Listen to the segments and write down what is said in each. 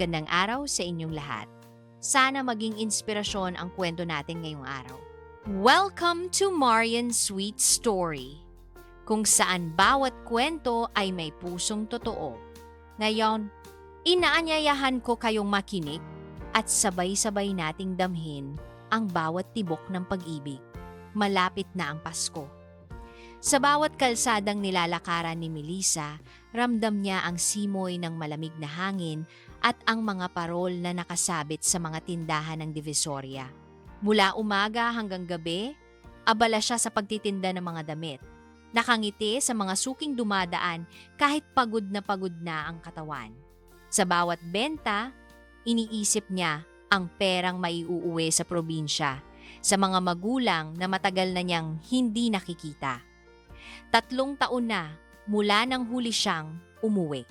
Magandang araw sa inyong lahat. Sana maging inspirasyon ang kwento natin ngayong araw. Welcome to Marian's Sweet Story, kung saan bawat kwento ay may pusong totoo. Ngayon, inaanyayahan ko kayong makinig at sabay-sabay nating damhin ang bawat tibok ng pag-ibig. Malapit na ang Pasko. Sa bawat kalsadang nilalakaran ni Melissa, ramdam niya ang simoy ng malamig na hangin at ang mga parol na nakasabit sa mga tindahan ng Divisoria. Mula umaga hanggang gabi, abala siya sa pagtitinda ng mga damit. Nakangiti sa mga suking dumadaan kahit pagod na ang katawan. Sa bawat benta, iniisip niya ang perang maiuuwi sa probinsya sa mga magulang na matagal na niyang hindi nakikita. 3 taon na mula nang huli siyang umuwi.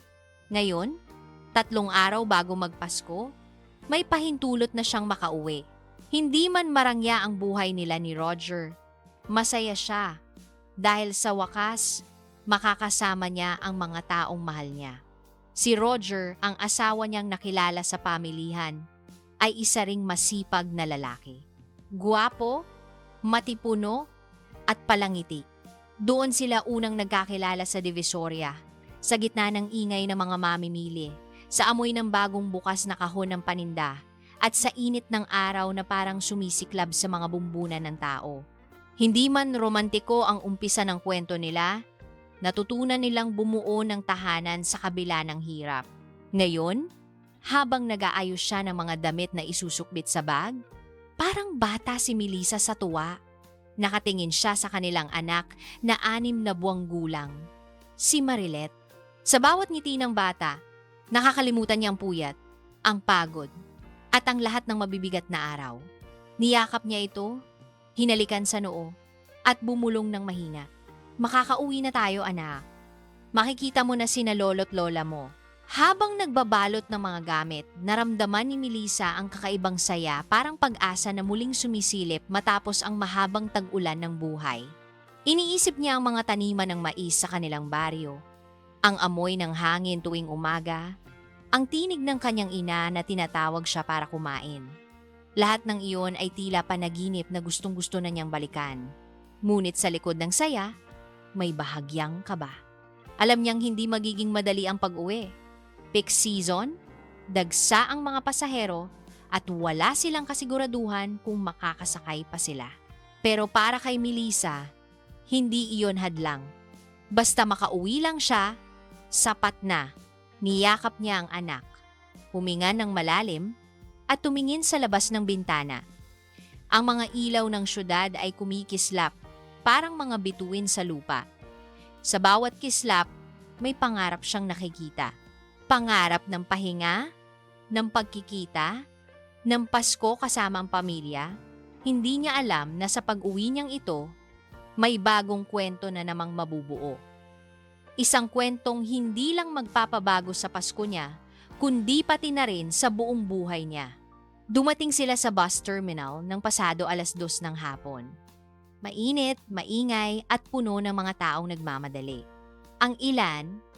Ngayon, 3 araw bago magpasko, may pahintulot na siyang makauwi. Hindi man marangya ang buhay nila ni Roger. Masaya siya dahil sa wakas, makakasama niya ang mga taong mahal niya. Si Roger, ang asawa niyang nakilala sa pamilihan, ay isa ring masipag na lalaki. Guwapo, matipuno, at palangiti. Doon sila unang nagkakilala sa Divisoria, sa gitna ng ingay ng mga mamimili, sa amoy ng bagong bukas na kahon ng paninda, at sa init ng araw na parang sumisiklab sa mga bumbunan ng tao. Hindi man romantiko ang umpisa ng kwento nila, natutunan nilang bumuo ng tahanan sa kabila ng hirap. Ngayon, habang nag-aayos siya ng mga damit na isusukbit sa bag, parang bata si Melissa sa tuwa. Nakatingin siya sa kanilang anak na 6 na buwang gulang, si Marilet. Sa bawat ngiti ng bata, nakakalimutan niya ang puyat, ang pagod, at ang lahat ng mabibigat na araw. Niyakap niya ito, hinalikan sa noo, at bumulong ng mahina. Makakauwi na tayo, anak. Makikita mo na sina lolo't lola mo. Habang nagbabalot ng mga gamit, naramdaman ni Melissa ang kakaibang saya, parang pag-asa na muling sumisilip matapos ang mahabang tag-ulan ng buhay. Iniisip niya ang mga taniman ng mais sa kanilang baryo, ang amoy ng hangin tuwing umaga, ang tinig ng kanyang ina na tinatawag siya para kumain. Lahat ng iyon ay tila panaginip na gustong-gusto na niyang balikan. Ngunit sa likod ng saya, may bahagyang kaba. Alam niyang hindi magiging madali ang pag-uwi. Peak season, dagsa ang mga pasahero at wala silang kasiguraduhan kung makakasakay pa sila. Pero para kay Melissa, hindi iyon hadlang. Basta makauwi lang siya, sapat na. Niyakap niya ang anak, huminga ng malalim at tumingin sa labas ng bintana. Ang mga ilaw ng syudad ay kumikislap, parang mga bituin sa lupa. Sa bawat kislap, may pangarap siyang nakikita. Pangarap ng pahinga, ng pagkikita, ng Pasko kasama ang pamilya. Hindi niya alam na sa pag-uwi niyang ito, may bagong kwento na namang mabubuo. Isang kwentong hindi lang magpapabago sa Pasko niya, kundi pati na rin sa buong buhay niya. Dumating sila sa bus terminal ng pasado 2:00 ng hapon. Mainit, maingay at puno ng mga taong nagmamadali. Ang ilan,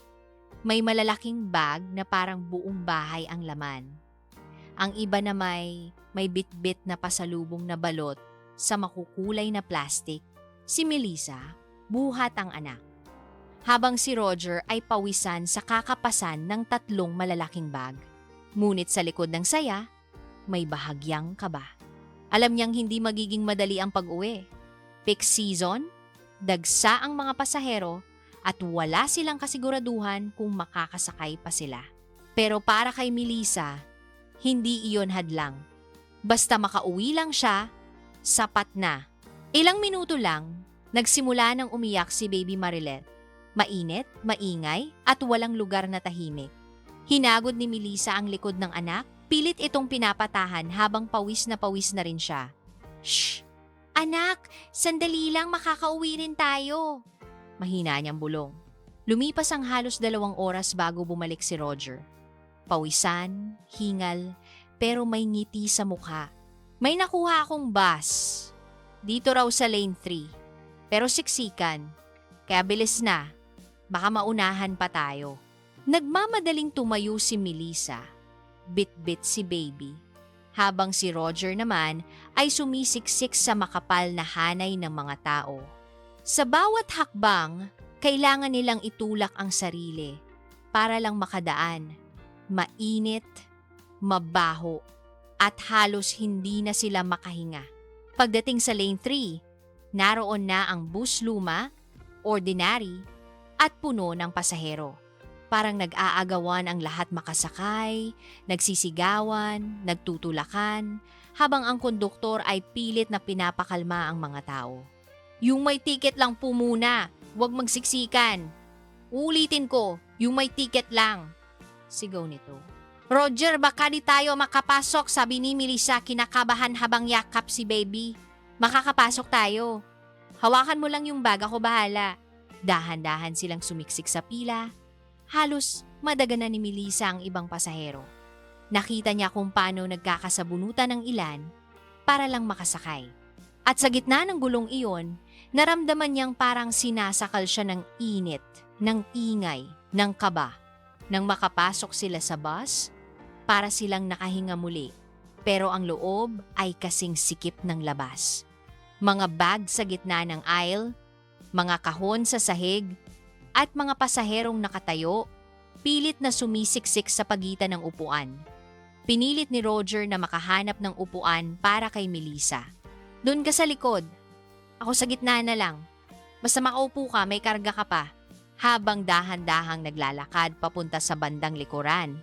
may malalaking bag na parang buong bahay ang laman. Ang iba na may bitbit na pasalubong na balot sa makukulay na plastik. Si Melissa, buhat ang anak. Habang si Roger ay pawisan sa kakapasan ng 3 malalaking bag. Ngunit sa likod ng saya, may bahagyang kaba. Alam niyang hindi magiging madali ang pag-uwi. Peak season, dagsa ang mga pasahero, at wala silang kasiguraduhan kung makakasakay pa sila. Pero para kay Melissa, hindi iyon hadlang. Basta makauwi lang siya, sapat na. Ilang minuto lang, nagsimula ng umiyak si Baby Marilet. Mainit, maingay, at walang lugar na tahimik. Hinagod ni Melissa ang likod ng anak, pilit itong pinapatahan habang pawis na rin siya. Shh! Anak, sandali lang, makakauwi rin tayo. Mahina niyang bulong. Lumipas ang halos 2 oras bago bumalik si Roger. Pawisan, hingal, pero may ngiti sa mukha. May nakuha akong bus. Dito raw sa lane 3. Pero siksikan. Kaya bilis na. Baka maunahan pa tayo. Nagmamadaling tumayo si Melissa. bit-bit si Baby. Habang si Roger naman ay sumisiksik sa makapal na hanay ng mga tao. Sa bawat hakbang, kailangan nilang itulak ang sarili para lang makadaan. Mainit, mabaho, at halos hindi na sila makahinga. Pagdating sa lane 3, naroon na ang bus luma, ordinary, at puno ng pasahero. Parang nag-aagawan ang lahat makasakay, nagsisigawan, nagtutulakan, habang ang konduktor ay pilit na pinapakalma ang mga tao. Yung may ticket lang po muna, huwag magsiksikan. Ulitin ko, yung may ticket lang. Sigaw nito. Roger, baka di tayo makapasok, sabi ni Melissa kinakabahan habang yakap si Baby. Makakapasok tayo. Hawakan mo lang yung bag, ako bahala. Dahan-dahan silang sumiksik sa pila. Halos madaga na ni Melissa ang ibang pasahero. Nakita niya kung paano nagkakasabunutan ng ilan para lang makasakay. At sa gitna ng gulong iyon, naramdaman niyang parang sinasakal siya ng init, ng ingay, ng kaba. Nang makapasok sila sa bus, para silang nakahinga muli. Pero ang loob ay kasing sikip ng labas. Mga bag sa gitna ng aisle, mga kahon sa sahig, at mga pasaherong nakatayo, pilit na sumisiksik sa pagitan ng upuan. Pinilit ni Roger na makahanap ng upuan para kay Melissa. Doon ka sa likod. Ako sa gitna na lang. Basta makaupo ka, may karga ka pa. Habang dahan-dahang naglalakad papunta sa bandang likuran,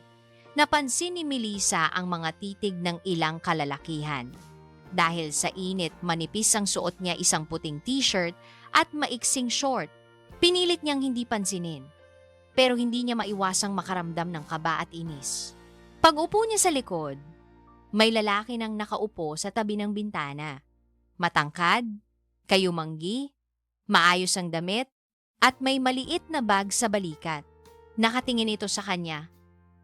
napansin ni Melissa ang mga titig ng ilang kalalakihan. Dahil sa init, manipis ang suot niya, isang puting t-shirt at maiksing short. Pinilit niyang hindi pansinin, pero hindi niya maiwasang makaramdam ng kaba at inis. Pag-upo niya sa likod, may lalaki nang nakaupo sa tabi ng bintana. Matangkad, kayumanggi, maayos ang damit, at may maliit na bag sa balikat. Nakatingin ito sa kanya,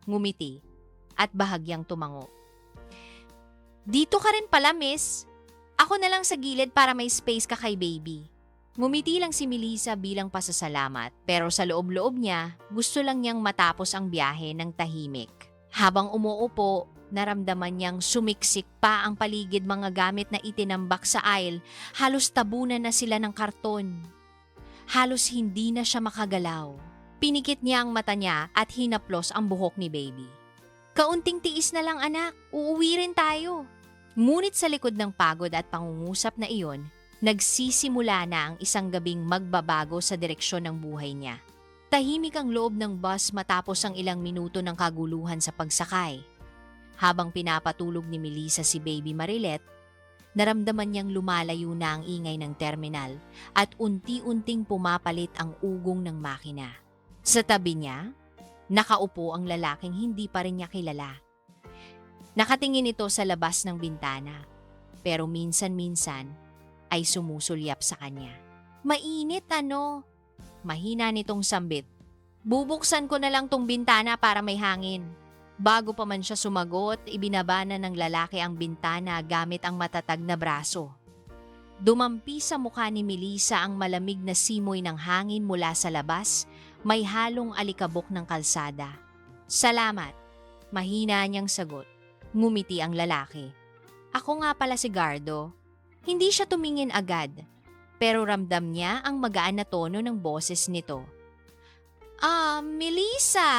ngumiti, at bahagyang tumango. Dito ka rin pala, miss. Ako na lang sa gilid para may space ka kay Baby. Ngumiti lang si Melissa bilang pasasalamat, pero sa loob-loob niya, gusto lang niyang matapos ang biyahe ng tahimik. Habang umuupo, naramdaman niyang sumiksik pa ang paligid, mga gamit na itinambak sa aisle, halos tabunan na sila ng karton. Halos hindi na siya makagalaw. Pinikit niya ang mata niya at hinaplos ang buhok ni Baby. Kaunting tiis na lang, anak, uuwi rin tayo. Ngunit sa likod ng pagod at pangungusap na iyon, nagsisimula na ang isang gabing magbabago sa direksyon ng buhay niya. Tahimik ang loob ng bus matapos ang ilang minuto ng kaguluhan sa pagsakay. Habang pinapatulog ni Melissa si Baby Marilet, naramdaman niyang lumalayo na ang ingay ng terminal at unti-unting pumapalit ang ugong ng makina. Sa tabi niya, nakaupo ang lalaking hindi pa rin niya kilala. Nakatingin ito sa labas ng bintana, pero minsan-minsan ay sumusulyap sa kanya. Mainit ano? Mahina nitong sambit. Bubuksan ko na lang tong bintana para may hangin. Bago pa man siya sumagot, ibinabana ng lalaki ang bintana gamit ang matatag na braso. Dumampi sa mukha ni Melissa ang malamig na simoy ng hangin mula sa labas, may halong alikabok ng kalsada. Salamat, mahina niyang sagot. Ngumiti ang lalaki. Ako nga pala si Gardo. Hindi siya tumingin agad, pero ramdam niya ang magaan na tono ng boses nito. Melissa!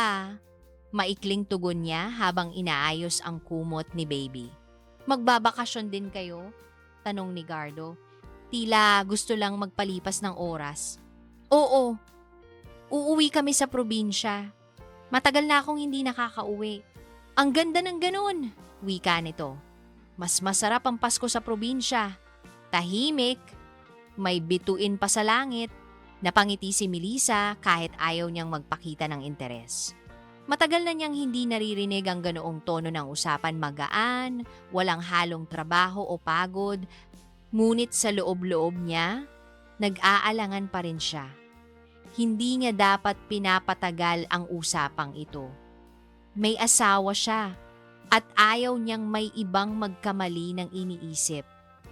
Maikling tugon niya habang inaayos ang kumot ni Baby. Magbabakasyon din kayo? Tanong ni Gardo. Tila gusto lang magpalipas ng oras. Oo, uuwi kami sa probinsya. Matagal na akong hindi nakakauwi. Ang ganda ng ganun, wika nito. Mas masarap ang Pasko sa probinsya. Tahimik, may bituin pa sa langit. Napangiti si Melissa kahit ayaw niyang magpakita ng interes. Matagal na niyang hindi naririnig ang ganoong tono ng usapan, magaan, walang halong trabaho o pagod. Ngunit sa loob-loob niya, nag-aalangan pa rin siya. Hindi niya dapat pinapatagal ang usapang ito. May asawa siya at ayaw niyang may ibang magkamali ng iniisip.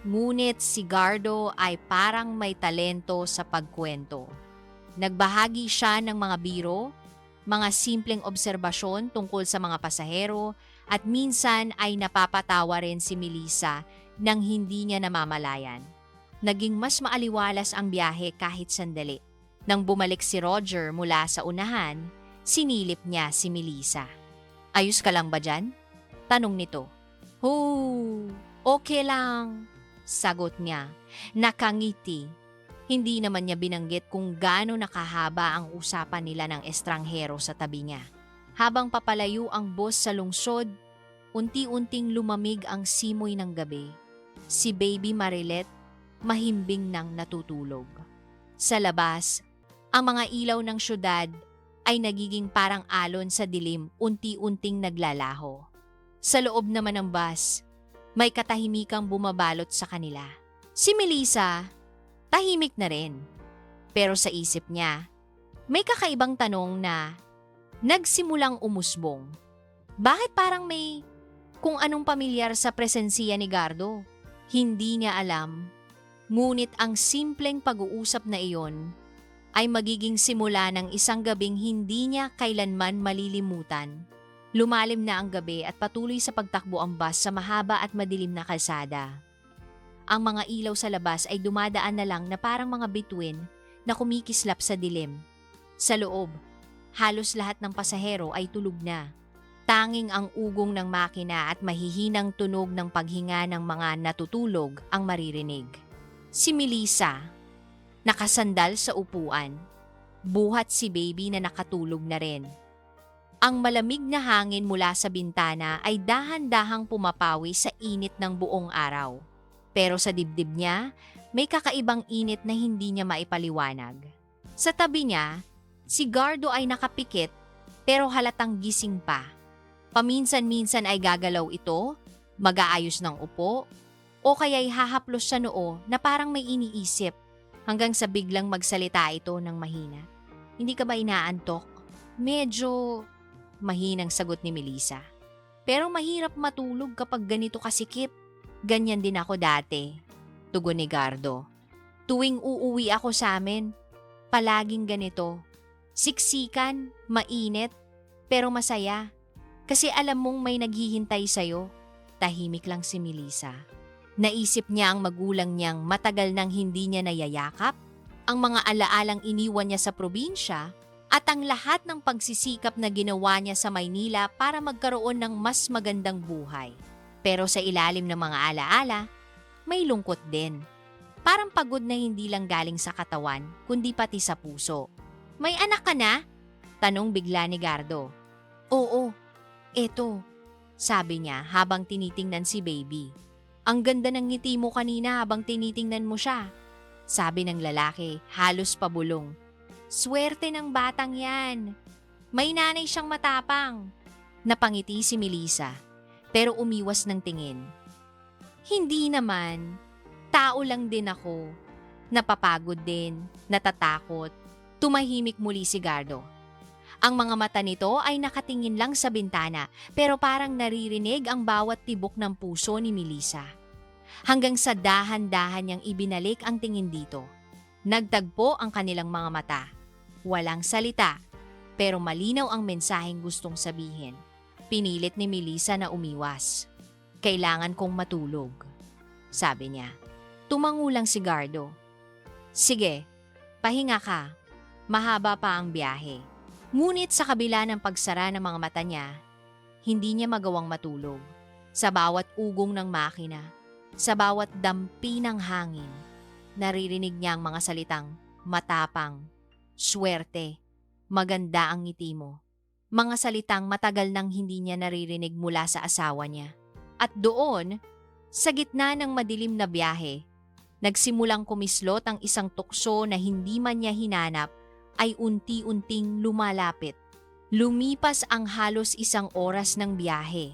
Ngunit si Gardo ay parang may talento sa pagkwento. Nagbahagi siya ng mga biro, mga simpleng obserbasyon tungkol sa mga pasahero At minsan ay napapatawa rin si Melissa nang hindi niya namamalayan. Naging mas maaliwalas ang biyahe kahit sandali. Nang bumalik si Roger mula sa unahan, sinilip niya si Melissa. "Ayos ka lang ba dyan?" tanong nito. "Oh, okay lang," sagot niya. Nakangiti. Hindi naman niya binanggit kung gaano nakahaba ang usapan nila ng estranghero sa tabi niya. Habang papalayo ang bus sa lungsod, unti-unting lumamig ang simoy ng gabi. Si Baby Marilet mahimbing nang natutulog. Sa labas, ang mga ilaw ng syudad ay nagiging parang alon sa dilim, unti-unting naglalaho. Sa loob naman ng bus, may katahimikang bumabalot sa kanila. Si Melissa, tahimik na rin. Pero sa isip niya, may kakaibang tanong na nagsimulang umusbong. Bakit parang may kung anong pamilyar sa presensiya ni Gardo? Hindi niya alam. Ngunit ang simpleng pag-uusap na iyon ay magiging simula ng isang gabing hindi niya kailanman malilimutan. Lumalim na ang gabi at patuloy sa pagtakbo ang bus sa mahaba at madilim na kalsada. Ang mga ilaw sa labas ay dumadaan na lang na parang mga bituin na kumikislap sa dilim. Sa loob, halos lahat ng pasahero ay tulog na. Tanging ang ugong ng makina at mahihinang tunog ng paghinga ng mga natutulog ang maririnig. Si Melissa, nakasandal sa upuan. Buhat si Baby na nakatulog na rin. Ang malamig na hangin mula sa bintana ay dahan-dahang pumapawi sa init ng buong araw. Pero sa dibdib niya, may kakaibang init na hindi niya maipaliwanag. Sa tabi niya, si Gardo ay nakapikit pero halatang gising pa. Paminsan-minsan ay gagalaw ito, mag-aayos ng upo, o kaya'y hahaplos sa noo na parang may iniisip hanggang sa biglang magsalita ito ng mahina. "Hindi ka ba inaantok?" "Medyo," mahinang sagot ni Melissa. "Pero mahirap matulog kapag ganito kasikip." "Ganyan din ako dati," tugon ni Gardo. "Tuwing uuwi ako sa amin, palaging ganito. Siksikan, mainit, pero masaya. Kasi alam mong may naghihintay sa'yo." Tahimik lang si Melissa. Naisip niya ang magulang niyang matagal nang hindi niya nayayakap, ang mga alaalang iniwan niya sa probinsya, at ang lahat ng pagsisikap na ginawa niya sa Maynila para magkaroon ng mas magandang buhay. Pero sa ilalim ng mga alaala, may lungkot din. Parang pagod na hindi lang galing sa katawan, kundi pati sa puso. "May anak ka na?" tanong bigla ni Gardo. "Oo, eto," sabi niya habang tinitingnan si Baby. "Ang ganda ng ngiti mo kanina habang tinitingnan mo siya," sabi ng lalaki, halos pabulong. "Swerte ng batang yan. May nanay siyang matapang." Napangiti si Melissa, pero umiwas ng tingin. "Hindi naman. Tao lang din ako. Napapagod din, natatakot." Tumahimik muli si Gardo. Ang mga mata nito ay nakatingin lang sa bintana, pero parang naririnig ang bawat tibok ng puso ni Melissa. Hanggang sa dahan-dahan niyang ibinalik ang tingin dito. Nagtagpo ang kanilang mga mata. Walang salita, pero malinaw ang mensaheng gustong sabihin. Pinilit ni Melissa na umiwas. "Kailangan kong matulog," sabi niya. Tumango lang si Gardo. "Sige, pahinga ka. Mahaba pa ang biyahe." Ngunit sa kabila ng pagsara ng mga mata niya, hindi niya magawang matulog. Sa bawat ugong ng makina, sa bawat dampi ng hangin, naririnig niya ang mga salitang matapang, swerte, maganda ang ngiti mo. Mga salitang matagal nang hindi niya naririnig mula sa asawa niya. At doon, sa gitna ng madilim na biyahe, nagsimulang kumislot ang isang tukso na hindi man niya hinanap ay unti-unting lumalapit. Lumipas ang halos isang oras ng biyahe.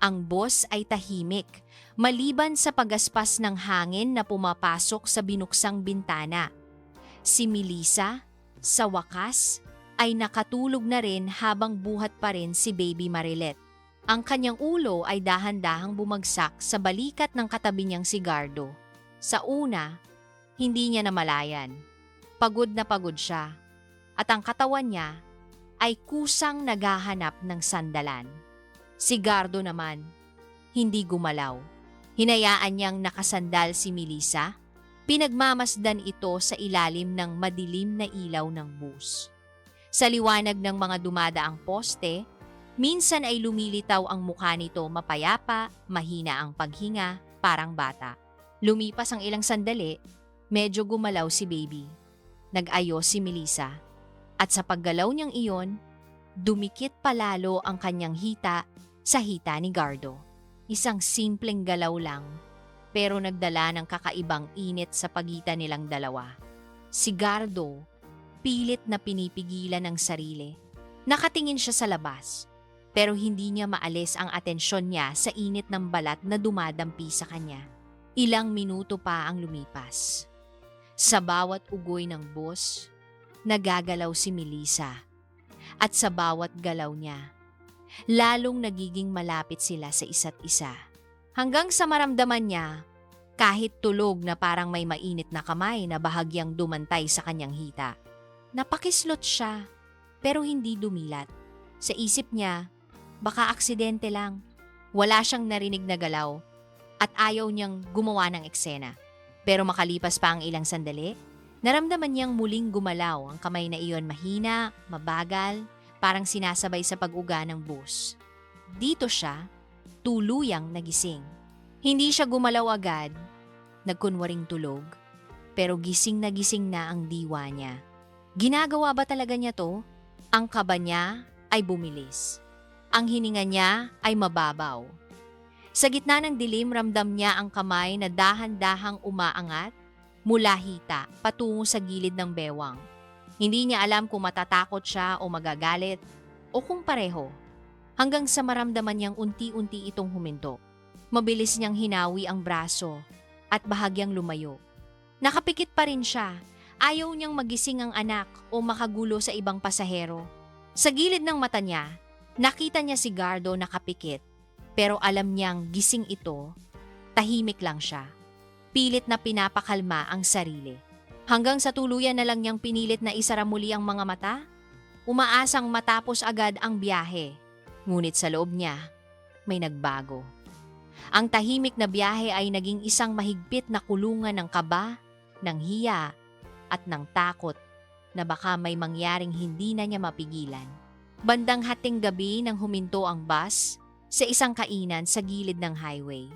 Ang bus ay tahimik, maliban sa pagaspas ng hangin na pumapasok sa binuksang bintana. Si Melissa, sa wakas, ay nakatulog na rin habang buhat pa rin si Baby Marilet. Ang kanyang ulo ay dahan-dahang bumagsak sa balikat ng katabi niyang si Gardo. Sa una, hindi niya namalayan. Pagod na pagod siya. At ang katawan niya ay kusang naghahanap ng sandalan. Si Gardo naman, hindi gumalaw. Hinayaan niyang nakasandal si Melissa. Pinagmamasdan ito sa ilalim ng madilim na ilaw ng bus. Sa liwanag ng mga dumadaang poste, minsan ay lumilitaw ang mukha nito mapayapa, mahina ang paghinga, parang bata. Lumipas ang ilang sandali, medyo gumalaw si baby. Nag-ayos si Melissa. At sa paggalaw niyang iyon, dumikit palalo ang kanyang hita sa hita ni Gardo. Isang simpleng galaw lang, pero nagdala ng kakaibang init sa pagitan nilang dalawa. Si Gardo, pilit na pinipigilan ng sarili. Nakatingin siya sa labas, pero hindi niya maalis ang atensyon niya sa init ng balat na dumadampi sa kanya. Ilang minuto pa ang lumipas. Sa bawat ugoy ng bus, nagagalaw si Melissa. At sa bawat galaw niya, lalong nagiging malapit sila sa isa't isa. Hanggang sa maramdaman niya, kahit tulog na parang may mainit na kamay na bahagyang dumantay sa kanyang hita. Napakislot siya, pero hindi dumilat. Sa isip niya, baka aksidente lang. Wala siyang narinig na galaw at ayaw niyang gumawa ng eksena. Pero makalipas pa ang ilang sandali, naramdaman niyang muling gumalaw ang kamay na iyon mahina, mabagal, parang sinasabay sa pag-uga ng bus. Dito siya, tuluyang nagising. Hindi siya gumalaw agad, nagkunwaring tulog, pero gising na ang diwa niya. Ginagawa ba talaga niya to? Ang kaba niya ay bumilis. Ang hininga niya ay mababaw. Sa gitna ng dilim, ramdam niya ang kamay na dahan-dahang umaangat mula hita patungo sa gilid ng bewang. Hindi niya alam kung matatakot siya o magagalit o kung pareho. Hanggang sa maramdaman niyang unti-unti itong huminto. Mabilis niyang hinawi ang braso at bahagyang lumayo. Nakapikit pa rin siya. Ayaw niyang magising ang anak o makagulo sa ibang pasahero. Sa gilid ng mata niya, nakita niya si Gardo nakapikit. Pero alam niyang gising ito, tahimik lang siya. Pilit na pinapakalma ang sarili. Hanggang sa tuluyan na lang niyang pinilit na isara muli ang mga mata, umaasang matapos agad ang biyahe. Ngunit sa loob niya, may nagbago. Ang tahimik na biyahe ay naging isang mahigpit na kulungan ng kaba, ng hiya, at ng takot na baka may mangyaring hindi na niya mapigilan. Bandang hating gabi nang huminto ang bus sa isang kainan sa gilid ng highway.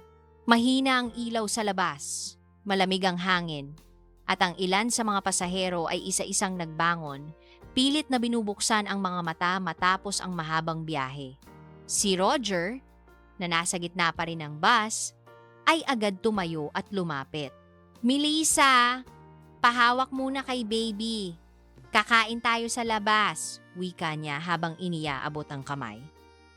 Mahina ang ilaw sa labas, malamig ang hangin, at ang ilan sa mga pasahero ay isa-isang nagbangon, pilit na binubuksan ang mga mata matapos ang mahabang biyahe. Si Roger, na nasa gitna pa rin ng bus, ay agad tumayo at lumapit. "Melissa, pahawak muna kay baby. Kakain tayo sa labas," wika niya habang iniaabot ang kamay.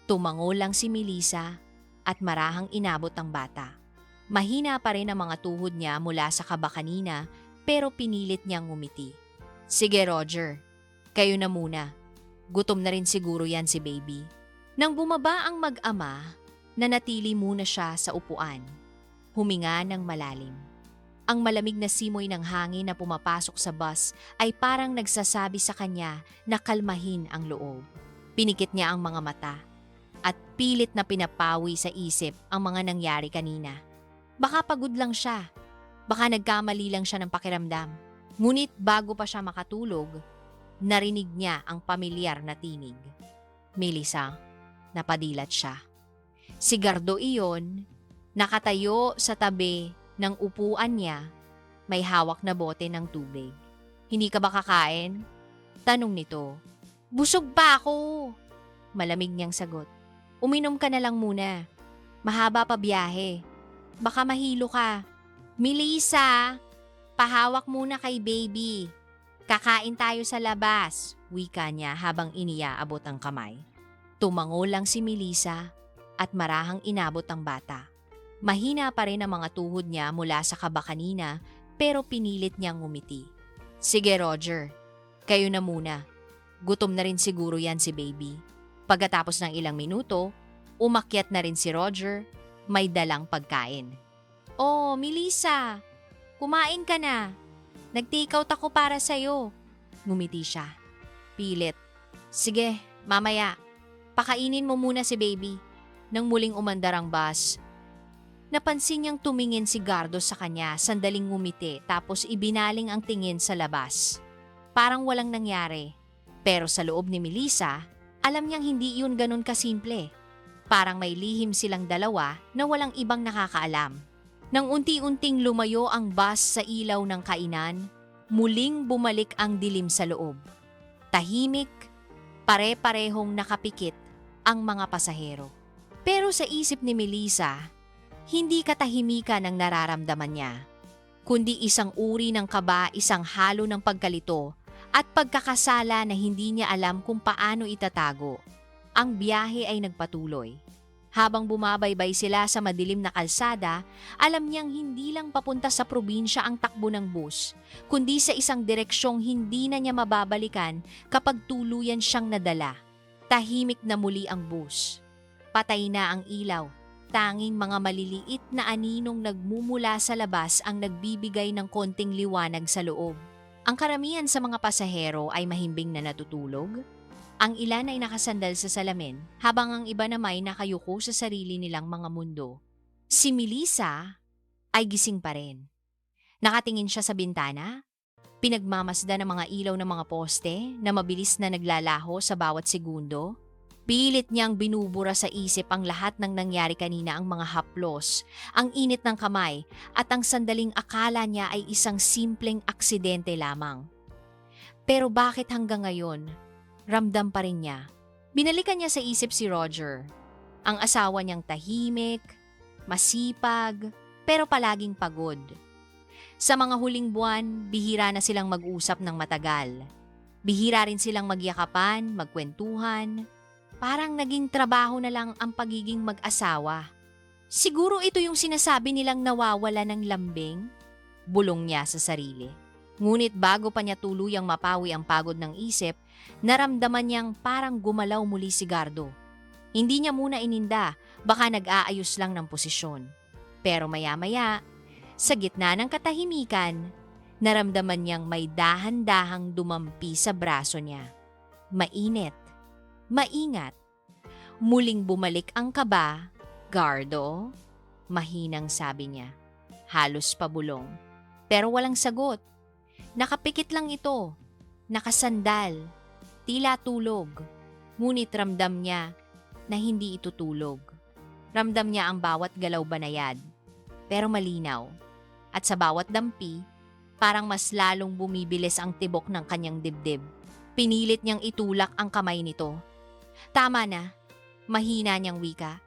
Tumango lang si Melissa at marahang inabot ang bata. Mahina pa rin ang mga tuhod niya mula sa kaba kanina pero pinilit niyang ngumiti. "Sige Roger, kayo na muna. Gutom na rin siguro yan si baby." Nang bumaba ang mag-ama, nanatili muna siya sa upuan. Huminga ng malalim. Ang malamig na simoy ng hangin na pumapasok sa bus ay parang nagsasabi sa kanya na kalmahin ang loob. Pinikit niya ang mga mata at pilit na pinapawi sa isip ang mga nangyari kanina. Baka pagod lang siya. Baka nagkamali lang siya ng pakiramdam. Ngunit bago pa siya makatulog, narinig niya ang pamilyar na tinig. "Melissa," napadilat siya. Si Gardo iyon, nakatayo sa tabi ng upuan niya, may hawak na bote ng tubig. "Hindi ka ba kakain?" tanong nito. "Busog pa ako," malamig niyang sagot. "Uminom ka na lang muna. Mahaba pa biyahe. Baka mahilo ka." "Melissa, pahawak muna kay baby. Kakain tayo sa labas," wika niya habang iniaabot ang kamay. Tumango lang si Melissa at marahang inabot ang bata. Mahina pa rin ang mga tuhod niya mula sa kaba kanina pero pinilit niyang ngumiti. "Sige Roger, kayo na muna. Gutom na rin siguro yan si baby." Pagkatapos ng ilang minuto, umakyat na rin si Roger, may dalang pagkain. "Oh, Melissa, kumain ka na. Nag-take out ako para sa'yo." Ngumiti siya. Pilit. "Sige, mamaya. Pakainin mo muna si baby." Nang muling umandar ang bus, napansin niyang tumingin si Gardo sa kanya, sandaling ngumiti tapos ibinaling ang tingin sa labas. Parang walang nangyari. Pero sa loob ni Melissa, alam niyang hindi yun ganun kasimple. Parang may lihim silang dalawa na walang ibang nakakaalam. Nang unti-unting lumayo ang bus sa ilaw ng kainan, muling bumalik ang dilim sa loob. Tahimik, pare-parehong nakapikit ang mga pasahero. Pero sa isip ni Melissa, hindi katahimikan ang nararamdaman niya, kundi isang uri ng kaba, isang halo ng pagkalito at pagkakasala na hindi niya alam kung paano itatago. Ang biyahe ay nagpatuloy. Habang bumabaybay sila sa madilim na kalsada, alam niyang hindi lang papunta sa probinsya ang takbo ng bus, kundi sa isang direksyong hindi na niya mababalikan kapag tuluyan siyang nadala. Tahimik na muli ang bus. Patay na ang ilaw. Tanging mga maliliit na aninong nagmumula sa labas ang nagbibigay ng konting liwanag sa loob. Ang karamihan sa mga pasahero ay mahimbing na natutulog. Ang ilan ay nakasandal sa salamin, habang ang iba naman ay nakayuko sa sarili nilang mga mundo. Si Melissa ay gising pa rin. Nakatingin siya sa bintana, pinagmamasdan ng mga ilaw ng mga poste na mabilis na naglalaho sa bawat segundo. Pilit niyang binubura sa isip ang lahat ng nangyari kanina, ang mga haplos, ang init ng kamay at ang sandaling akala niya ay isang simpleng aksidente lamang. Pero bakit hanggang ngayon, ramdam pa rin niya? Binalikan niya sa isip si Roger, ang asawa niyang tahimik, masipag, pero palaging pagod. Sa mga huling buwan, bihira na silang mag-usap ng matagal. Bihira rin silang magyakapan, magkwentuhan. Parang naging trabaho na lang ang pagiging mag-asawa. Siguro ito yung sinasabi nilang nawawala ng lambing? Bulong niya sa sarili. Ngunit bago pa niya tuluyang mapawi ang pagod ng isip, naramdaman niyang parang gumalaw muli si Gardo. Hindi niya muna ininda, baka nag-aayos lang ng posisyon. Pero maya-maya, sa gitna ng katahimikan, naramdaman niyang may dahan-dahang dumampi sa braso niya. Mainit. Maingat. Muling bumalik ang kaba. Gardo, mahinang sabi niya. Halos pabulong. Pero walang sagot. Nakapikit lang ito. Nakasandal. Tila tulog. Ngunit ramdam niya na hindi ito tulog. Ramdam niya ang bawat galaw banayad. Pero malinaw. At sa bawat dampi, parang mas lalong bumibilis ang tibok ng kanyang dibdib. Pinilit niyang itulak ang kamay nito. Tama na, mahina niyang wika.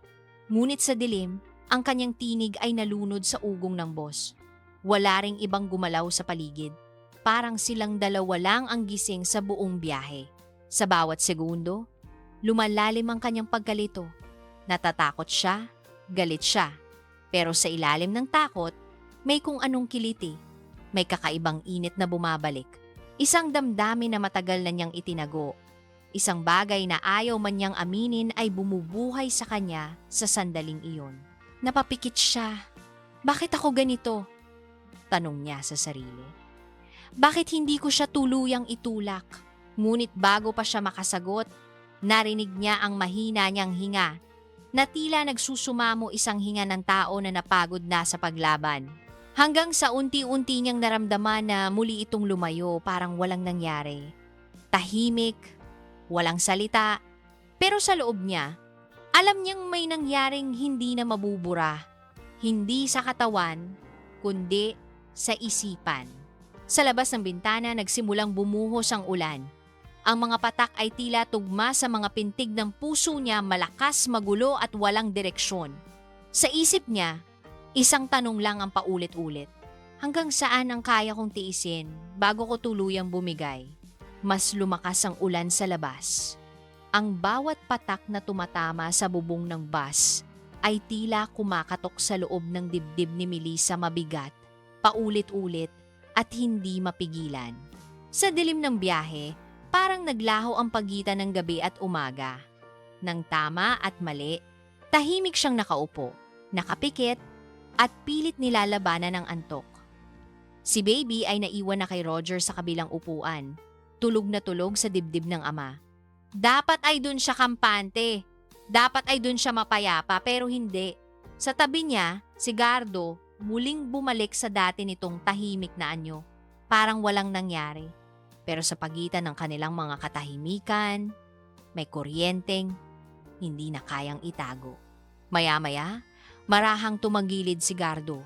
Ngunit sa dilim, ang kanyang tinig ay nalunod sa ugong ng boss. Wala ring ibang gumalaw sa paligid. Parang silang dalawa lang ang gising sa buong biyahe. Sa bawat segundo, lumalalim ang kanyang pagkalito. Natatakot siya, galit siya. Pero sa ilalim ng takot, may kung anong kiliti. May kakaibang init na bumabalik. Isang damdamin na matagal na niyang itinago. Isang bagay na ayaw man niyang aminin ay bumubuhay sa kanya sa sandaling iyon. Napapikit siya. Bakit ako ganito? Tanong niya sa sarili. Bakit hindi ko siya tuluyang itulak? Ngunit bago pa siya makasagot, narinig niya ang mahina niyang hinga na tila nagsusumamo, isang hinga ng tao na napagod na sa paglaban. Hanggang sa unti-unti niyang naramdaman na muli itong lumayo, parang walang nangyari. Tahimik, walang salita, pero sa loob niya, alam niyang may nangyaring hindi na mabubura. Hindi sa katawan, kundi sa isipan. Sa labas ng bintana, nagsimulang bumuhos ang ulan. Ang mga patak ay tila tugma sa mga pintig ng puso niya, malakas, magulo at walang direksyon. Sa isip niya, isang tanong lang ang paulit-ulit. Hanggang saan ang kaya kong tiisin bago ko tuluyang bumigay? Mas lumakas ang ulan sa labas. Ang bawat patak na tumatama sa bubong ng bus ay tila kumakatok sa loob ng dibdib ni Melissa, mabigat, paulit-ulit at hindi mapigilan. Sa dilim ng biyahe, parang naglaho ang pagitan ng gabi at umaga. Nang tama at mali, tahimik siyang nakaupo, nakapikit at pilit nilalabanan ng antok. Si Baby ay naiwan na kay Roger sa kabilang upuan. Tulog na tulog sa dibdib ng ama. Dapat ay dun siya kampante. Dapat ay dun siya mapayapa pero hindi. Sa tabi niya, si Gardo muling bumalik sa dati nitong tahimik na anyo. Parang walang nangyari. Pero sa pagitan ng kanilang mga katahimikan, may kuryenteng hindi na kayang itago. Maya-maya, marahang tumagilid si Gardo.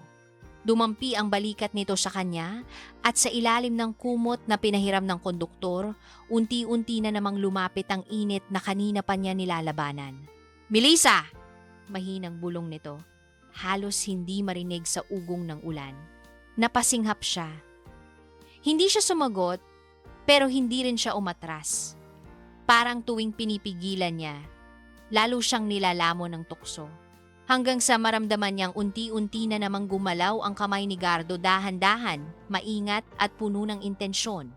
Dumampi ang balikat nito sa kanya at sa ilalim ng kumot na pinahiram ng konduktor, unti-unti na namang lumapit ang init na kanina pa niya nilalabanan. "Melissa!" Mahinang bulong nito. Halos hindi marinig sa ugong ng ulan. Napasinghap siya. Hindi siya sumagot, pero hindi rin siya umatras. Parang tuwing pinipigilan niya, lalo siyang nilalamon ng tukso. Hanggang sa maramdaman niyang unti-unti na namang gumalaw ang kamay ni Gardo dahan-dahan, maingat at puno ng intensyon.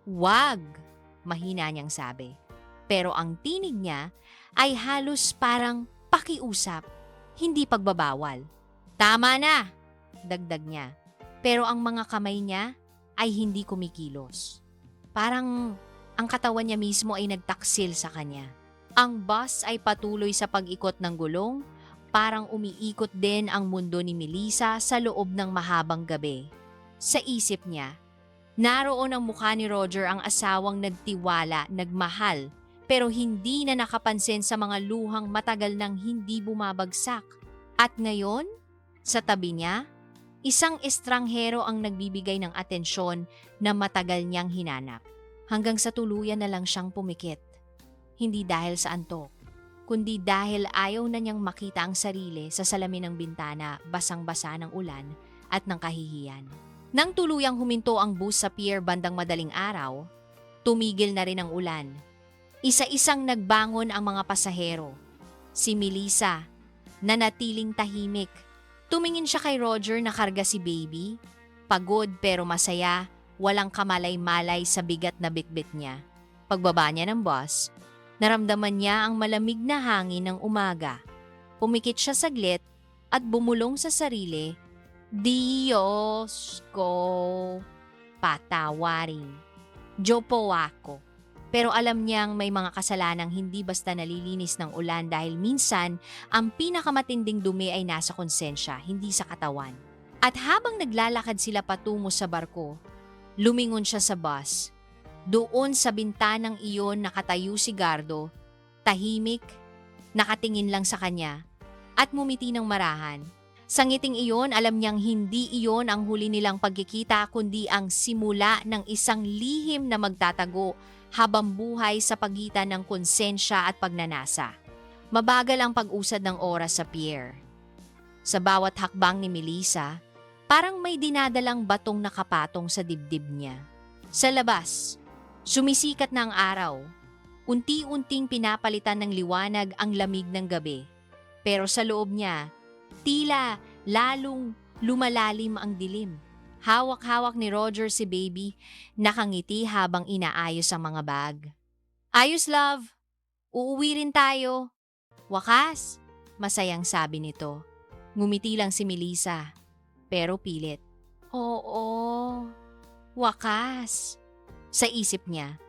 "Wag!" mahina niyang sabi. Pero ang tinig niya ay halos parang pakiusap, hindi pagbabawal. "Tama na!" dagdag niya. Pero ang mga kamay niya ay hindi kumikilos. Parang ang katawan niya mismo ay nagtaksil sa kanya. Ang bus ay patuloy sa pag-ikot ng gulong, parang umiikot din ang mundo ni Melissa sa loob ng mahabang gabi. Sa isip niya, naroon ang mukha ni Roger, ang asawang nagtiwala, nagmahal, pero hindi na nakapansin sa mga luhang matagal nang hindi bumabagsak. At ngayon, sa tabi niya, isang estranghero ang nagbibigay ng atensyon na matagal niyang hinanap. Hanggang sa tuluyan na lang siyang pumikit. Hindi dahil sa antok, kundi dahil ayaw na niyang makita ang sarili sa salamin ng bintana, basang-basa ng ulan at ng kahihiyan. Nang tuluyang huminto ang bus sa pier bandang madaling araw, tumigil na rin ang ulan. Isa-isang nagbangon ang mga pasahero. Si Melissa, nanatiling tahimik. Tumingin siya kay Roger na karga si baby. Pagod pero masaya, walang kamalay-malay sa bigat na bitbit niya. Pagbaba niya ng bus, naramdaman niya ang malamig na hangin ng umaga. Pumikit siya saglit at bumulong sa sarili, "Diyos ko, patawarin. Diyo po ako." Pero alam niyang may mga kasalanang hindi basta nalilinis ng ulan dahil minsan ang pinakamatinding dumi ay nasa konsensya, hindi sa katawan. At habang naglalakad sila patungo sa barko, lumingon siya sa bus. Doon sa bintanang iyon nakatayo si Gardo, tahimik, nakatingin lang sa kanya, at ngumiti ng marahan. Sa ngiting iyon, alam niyang hindi iyon ang huli nilang pagkikita kundi ang simula ng isang lihim na magtatago habang buhay sa pagitan ng konsensya at pagnanasa. Mabagal ang pag-usad ng oras sa pier. Sa bawat hakbang ni Melissa, parang may dinadalang batong nakapatong sa dibdib niya. Sa labas, sumisikat na ang araw. Unti-unting pinapalitan ng liwanag ang lamig ng gabi. Pero sa loob niya, tila lalong lumalalim ang dilim. Hawak-hawak ni Roger si baby, nakangiti habang inaayos ang mga bag. "Ayos, love. Uuwi rin tayo." "Wakas," masayang sabi nito. Ngumiti lang si Melissa, pero pilit. "Oo, wakas." Sa isip niya,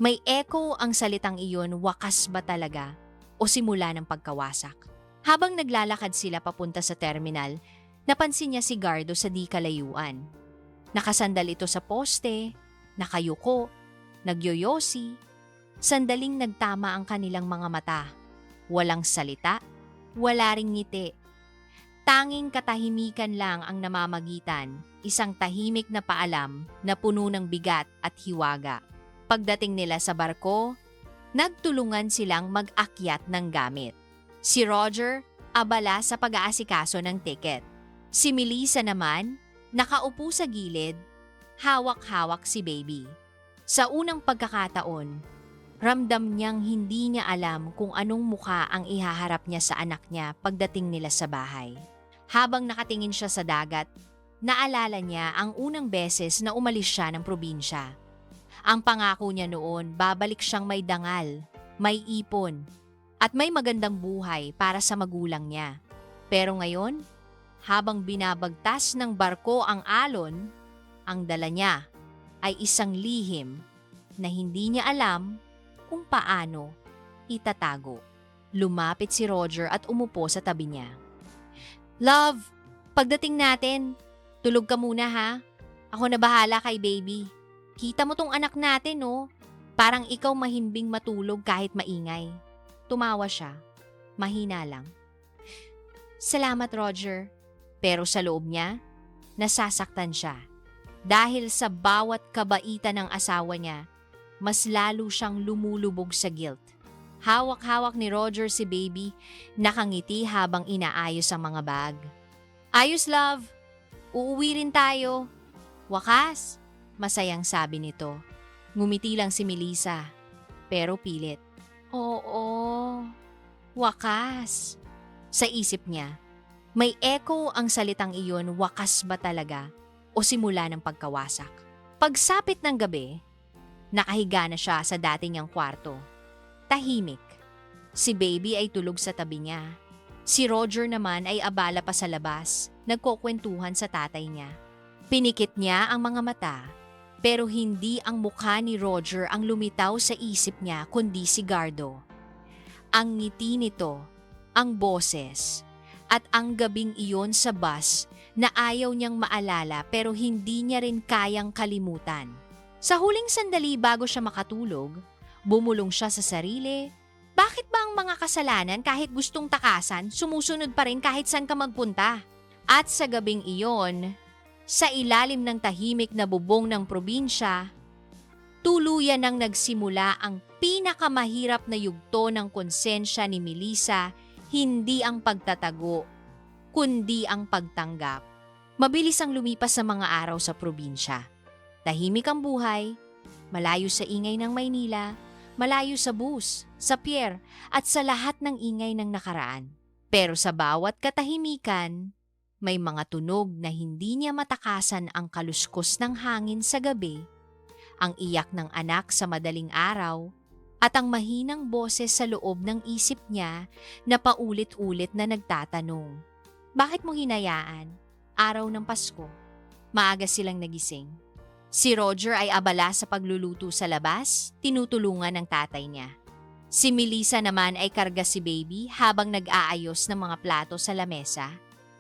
may echo ang salitang iyon, wakas ba talaga o simula ng pagkawasak? Habang naglalakad sila papunta sa terminal, napansin niya si Gardo sa di kalayuan. Nakasandal ito sa poste, nakayuko, nagyoyosi. Sandaling nagtama ang kanilang mga mata. Walang salita, wala ring ngiti. Tanging katahimikan lang ang namamagitan, isang tahimik na paalam na puno ng bigat at hiwaga. Pagdating nila sa barko, nagtulungan silang mag-akyat ng gamit. Si Roger, abala sa pag-aasikaso ng ticket. Si Melissa naman, nakaupo sa gilid, hawak-hawak si baby. Sa unang pagkakataon, ramdam niyang hindi niya alam kung anong mukha ang ihaharap niya sa anak niya pagdating nila sa bahay. Habang nakatingin siya sa dagat, naalala niya ang unang beses na umalis siya ng probinsya. Ang pangako niya noon, babalik siyang may dangal, may ipon, at may magandang buhay para sa magulang niya. Pero ngayon, habang binabagtas ng barko ang alon, ang dala niya ay isang lihim na hindi niya alam kung paano itatago. Lumapit si Roger at umupo sa tabi niya. Love, pagdating natin, tulog ka muna ha. Ako na bahala kay baby. Kita mo tong anak natin no? Parang ikaw mahimbing matulog kahit maingay. Tumawa siya. Mahina lang. Salamat Roger. Pero sa loob niya, nasasaktan siya. Dahil sa bawat kabaitan ng asawa niya, mas lalo siyang lumulubog sa guilt. Hawak-hawak ni Roger si baby, nakangiti habang inaayos ang mga bag. Ayos love, uuwi rin tayo. Wakas, masayang sabi nito. Ngumiti lang si Melissa, pero pilit. Oo, wakas. Sa isip niya, may echo ang salitang iyon, wakas ba talaga o simula ng pagkawasak. Pagsapit ng gabi, nakahiga na siya sa dati niyang kwarto. Tahimik. Si baby ay tulog sa tabi niya. Si Roger naman ay abala pa sa labas, nagkukwentuhan sa tatay niya. Pinikit niya ang mga mata, pero hindi ang mukha ni Roger ang lumitaw sa isip niya kundi si Gardo. Ang ngiti nito, ang boses, at ang gabing iyon sa bus na ayaw niyang maalala pero hindi niya rin kayang kalimutan. Sa huling sandali bago siya makatulog, bumulong siya sa sarili. Bakit ba ang mga kasalanan kahit gustong takasan, sumusunod pa rin kahit saan ka magpunta? At sa gabing iyon, sa ilalim ng tahimik na bubong ng probinsya, tuluyan nang nagsimula ang pinakamahirap na yugto ng konsensya ni Melissa, hindi ang pagtatago, kundi ang pagtanggap. Mabilis ang lumipas sa mga araw sa probinsya. Tahimik ang buhay, malayo sa ingay ng Maynila, malayo sa bus, sa pier, at sa lahat ng ingay ng nakaraan. Pero sa bawat katahimikan, may mga tunog na hindi niya matakasan ang kaluskos ng hangin sa gabi, ang iyak ng anak sa madaling araw, at ang mahinang boses sa loob ng isip niya na paulit-ulit na nagtatanong, bakit mo hinayaan? Araw ng Pasko. Maaga silang nagising. Si Roger ay abala sa pagluluto sa labas, tinutulungan ng tatay niya. Si Melissa naman ay karga si baby habang nag-aayos ng mga plato sa lamesa.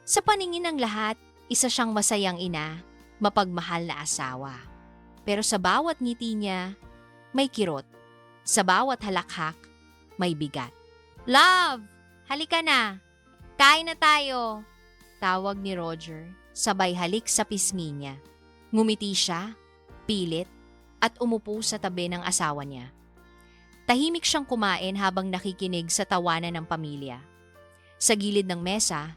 Sa paningin ng lahat, isa siyang masayang ina, mapagmahal na asawa. Pero sa bawat ngiti niya, may kirot. Sa bawat halakhak, may bigat. Love! Halika na! Kain na tayo! Tawag ni Roger, sabay halik sa pisngi niya. Ngumiti siya, pilit, at umupo sa tabi ng asawa niya. Tahimik siyang kumain habang nakikinig sa tawanan ng pamilya. Sa gilid ng mesa,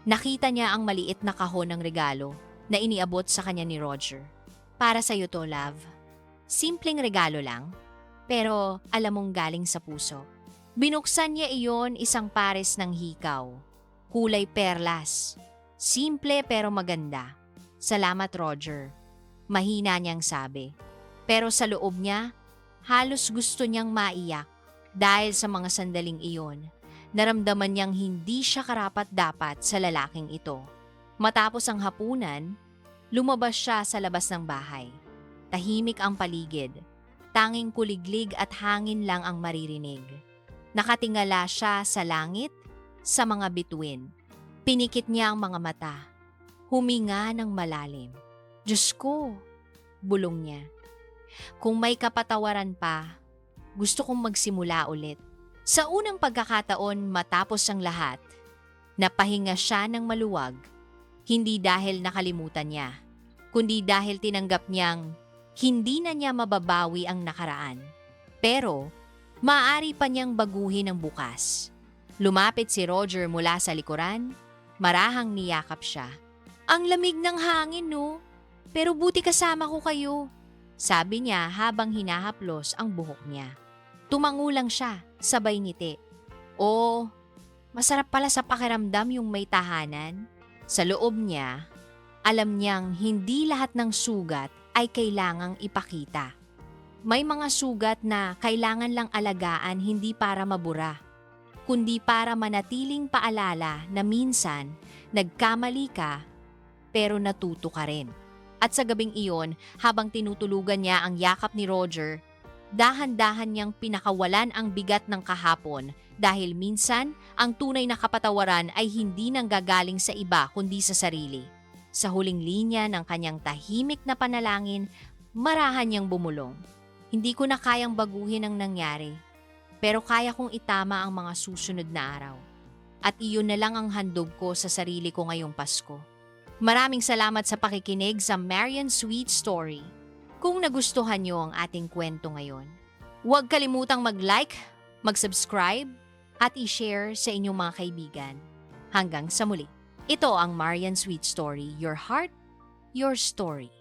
nakita niya ang maliit na kahon ng regalo na iniabot sa kanya ni Roger. Para sa'yo to, love. Simpleng regalo lang, pero alam mong galing sa puso. Binuksan niya iyon, isang pares ng hikaw. Kulay perlas. Simple pero maganda. Salamat, Roger. Mahina niyang sabi. Pero sa loob niya, halos gusto niyang maiyak dahil sa mga sandaling iyon. Naramdaman niyang hindi siya karapat-dapat sa lalaking ito. Matapos ang hapunan, lumabas siya sa labas ng bahay. Tahimik ang paligid. Tanging kuliglig at hangin lang ang maririnig. Nakatingala siya sa langit, sa mga bituin. Pinikit niya ang mga mata. Huminga ng malalim. Diyos ko, bulong niya. Kung may kapatawaran pa, gusto kong magsimula ulit. Sa unang pagkakataon matapos ang lahat, napahinga siya ng maluwag, hindi dahil nakalimutan niya, kundi dahil tinanggap niyang hindi na niya mababawi ang nakaraan. Pero, maaari pa niyang baguhin ang bukas. Lumapit si Roger mula sa likuran, marahang niyakap siya. Ang lamig ng hangin, no? Pero buti kasama ko kayo, sabi niya habang hinahaplos ang buhok niya. Tumangulang siya, sabay ngiti. Oh, masarap pala sa pakiramdam yung may tahanan. Sa loob niya, alam niyang hindi lahat ng sugat ay kailangang ipakita. May mga sugat na kailangan lang alagaan hindi para mabura, kundi para manatiling paalala na minsan nagkamali ka pero natuto ka rin. At sa gabing iyon, habang tinutulugan niya ang yakap ni Roger, Dahan-dahan niyang pinakawalan ang bigat ng kahapon dahil minsan ang tunay na kapatawaran ay hindi nanggagaling sa iba kundi sa sarili. Sa huling linya ng kanyang tahimik na panalangin, marahan niyang bumulong. Hindi ko na kayang baguhin ang nangyari, pero kaya kong itama ang mga susunod na araw. At iyon na lang ang handog ko sa sarili ko ngayong Pasko. Maraming salamat sa pakikinig sa Marian Sweet Story. Kung nagustuhan niyo ang ating kwento ngayon, huwag kalimutang mag-like, mag-subscribe, at i-share sa inyong mga kaibigan. Hanggang sa muli. Ito ang Marian Sweet Story, your heart, your story.